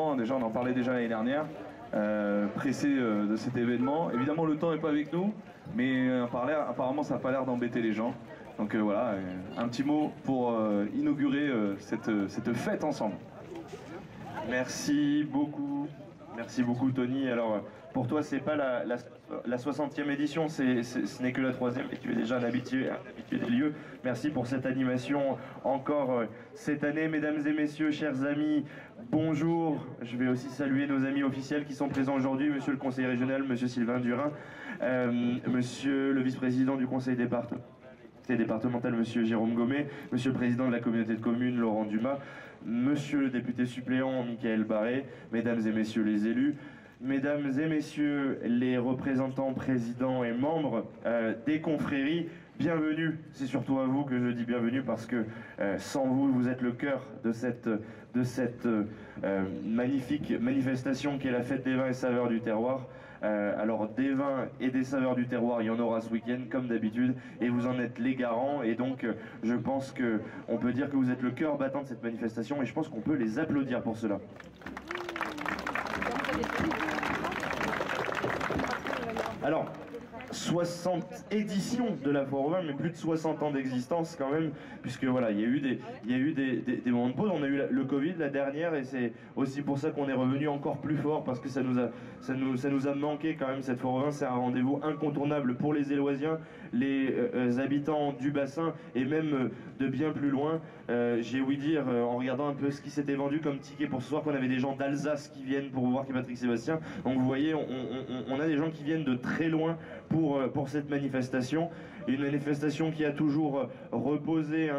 évidemment, déjà on en parlait déjà l'année dernière, pressé de cet événement. Évidemment le temps n'est pas avec nous, mais apparemment ça n'a pas l'air d'embêter les gens. Donc voilà, un petit mot pour inaugurer cette fête ensemble. Merci beaucoup Tony. Alors pour toi c'est pas la 60e édition, ce n'est que la 3e et tu es déjà un habitué des lieux. Merci pour cette animation encore cette année. Mesdames et messieurs, chers amis, bonjour. Je vais aussi saluer nos amis officiels qui sont présents aujourd'hui, monsieur le conseiller régional, monsieur Sylvain Durin, monsieur le vice-président du conseil départemental, monsieur Jérôme Gommet, monsieur le président de la communauté de communes, Laurent Dumas, monsieur le député suppléant, Michael Barré, mesdames et messieurs les élus, mesdames et messieurs les représentants, présidents et membres des confréries, bienvenue. C'est surtout à vous que je dis bienvenue parce que sans vous, vous êtes le cœur de cette magnifique manifestation qui est la fête des vins et saveurs du terroir. Alors des vins et des saveurs du terroir, il y en aura ce week-end comme d'habitude et vous en êtes les garants et donc je pense qu'on peut dire que vous êtes le cœur battant de cette manifestation et je pense qu'on peut les applaudir pour cela. Alors, 60 éditions de la Foire au Vin, mais plus de 60 ans d'existence quand même, puisque voilà, il y a eu des moments de pause. On a eu le Covid la dernière, et c'est aussi pour ça qu'on est revenu encore plus fort, parce que ça nous a manqué quand même. Cette Foire au Vin, c'est un rendez-vous incontournable pour les Éloisiens, les habitants du bassin, et même de bien plus loin. J'ai ouï dire, en regardant un peu ce qui s'était vendu comme ticket pour ce soir, qu'on avait des gens d'Alsace qui viennent pour voir Patrick Sébastien. Donc vous voyez, on a des gens qui viennent de très loin pour cette manifestation. Une manifestation qui a toujours reposé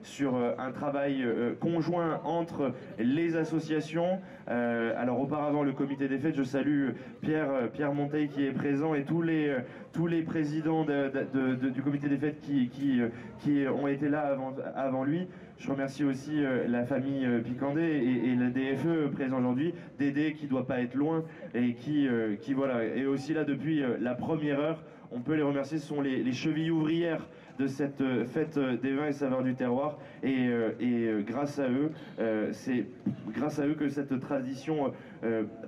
sur un travail conjoint entre les associations. Alors auparavant le comité des fêtes, je salue Pierre Monteil qui est présent et tous les présidents du comité des fêtes qui ont été là avant lui. Je remercie aussi la famille Picandé et la DFE présent aujourd'hui, Dédé qui doit pas être loin et qui voilà, est aussi là depuis la première heure. On peut les remercier, ce sont les chevilles ouvrières de cette fête des vins et saveurs du terroir et grâce à eux, c'est grâce à eux que cette tradition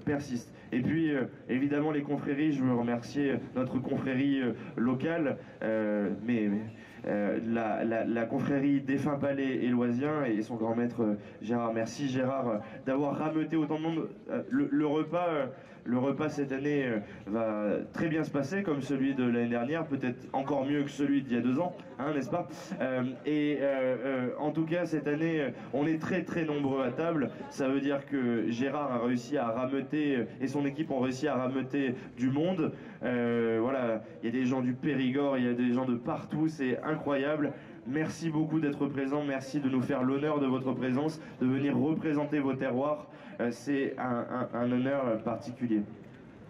persiste. Et puis évidemment les confréries, je veux remercier notre confrérie locale, la confrérie Défunt Palais éloisien et son grand maître Gérard. Merci Gérard d'avoir rameuté autant de monde. Le repas cette année va très bien se passer comme celui de l'année dernière, peut-être encore mieux que celui d'il y a 2 ans, hein, n'est-ce pas? En tout cas cette année on est très très nombreux à table. Ça veut dire que Gérard a réussi à rameuter et son équipe ont réussi à rameuter du monde. Voilà, il y a des gens du Périgord, il y a des gens de partout, c'est incroyable. Merci beaucoup d'être présent, merci de nous faire l'honneur de votre présence, de venir représenter vos terroirs. C'est un honneur particulier.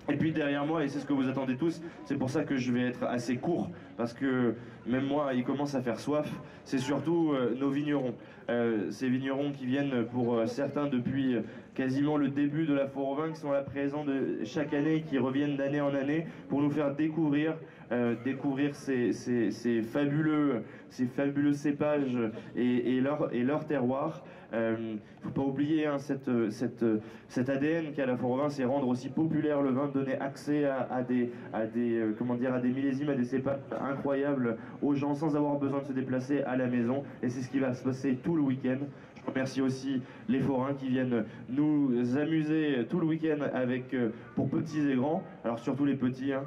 Et puis derrière moi, et c'est ce que vous attendez tous, c'est pour ça que je vais être assez court, parce que même moi, il commence à faire soif, c'est surtout nos vignerons. Ces vignerons qui viennent pour certains depuis quasiment le début de la Foire au Vin, qui sont là présents chaque année, qui reviennent d'année en année pour nous faire découvrir ces fabuleux cépages et leur terroir. Faut pas oublier hein, cet ADN qu'a la Foire au Vin, c'est rendre aussi populaire le vin, donner accès à des millésimes, à des cépages incroyables aux gens sans avoir besoin de se déplacer à la maison. Et c'est ce qui va se passer tout le week-end. Je remercie aussi les forains qui viennent nous amuser tout le week-end pour petits et grands. Alors surtout les petits, hein,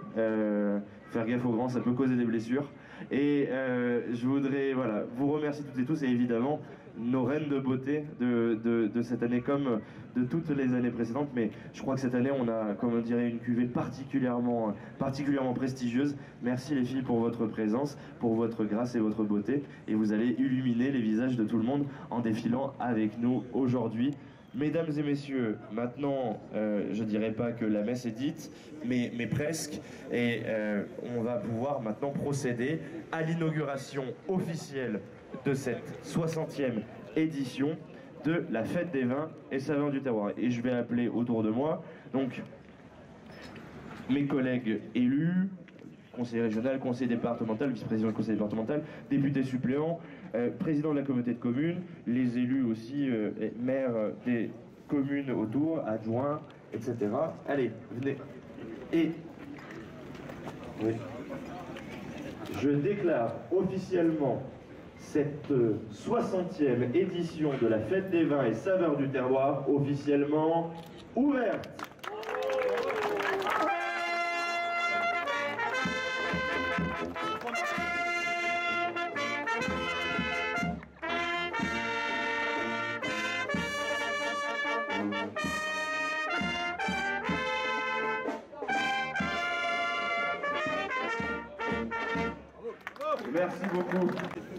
faire gaffe aux grands, ça peut causer des blessures. Et je voudrais vous remercier toutes et tous, et évidemment nos reines de beauté de cette année comme de toutes les années précédentes, mais je crois que cette année on a, comme on dirait, une cuvée particulièrement prestigieuse. Merci les filles pour votre présence, pour votre grâce et votre beauté, et vous allez illuminer les visages de tout le monde en défilant avec nous aujourd'hui. Mesdames et messieurs, maintenant, je dirais pas que la messe est dite, mais presque, et on va pouvoir maintenant procéder à l'inauguration officielle de cette 60e édition de la fête des vins et saveurs du terroir. Et je vais appeler autour de moi donc mes collègues élus, conseiller régional, conseiller départemental, vice-président du conseil départemental, député suppléant, président de la communauté de communes, les élus aussi, maires des communes autour, adjoints, etc. Allez, venez. Et oui. Je déclare officiellement cette 60e édition de la Fête des Vins et Saveurs du Terroir officiellement ouverte. Merci beaucoup.